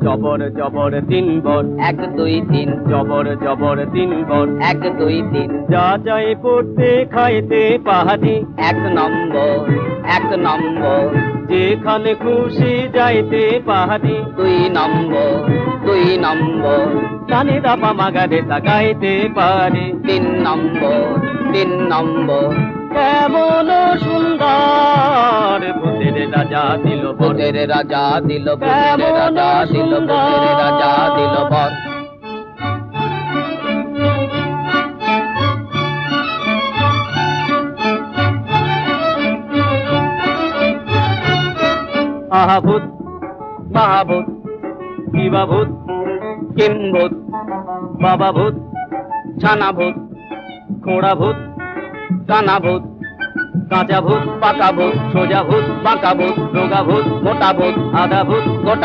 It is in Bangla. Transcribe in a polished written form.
জবর জবর তিন বর, 1 2 3, জবর জবর তিন বর। 1 2 3, যা চাই পড়তে খাইতে পাহাড়ি, 1 নম্বর, 1 নম্বর, যেখানে খুশি যাইতে পাহাড়ি। 2 নম্বর, 2 নম্বর, কানে দাপা মাগারে তাকাইতে পারি। 3 নম্বর, 3 নম্বর, কেমন সুন্দর ভূতের রাজা দিল বর। ভূতের রাজা দিল, ভূতের রাজা দিল, ভূতের রাজা দিল বর। আহা ভূত মহাভূত, কিবা ভূত, কিম্ভূত, বাবা ভূত, ছানা ভূত, খোঁড়া ভূত, কানা ভূত, কাঁচা ভূত, পাকা ভূত, সোজা ভূত, বাঁকা ভূত, রোগা ভূত, মোটা ভূত, আধা ভূত, গোটা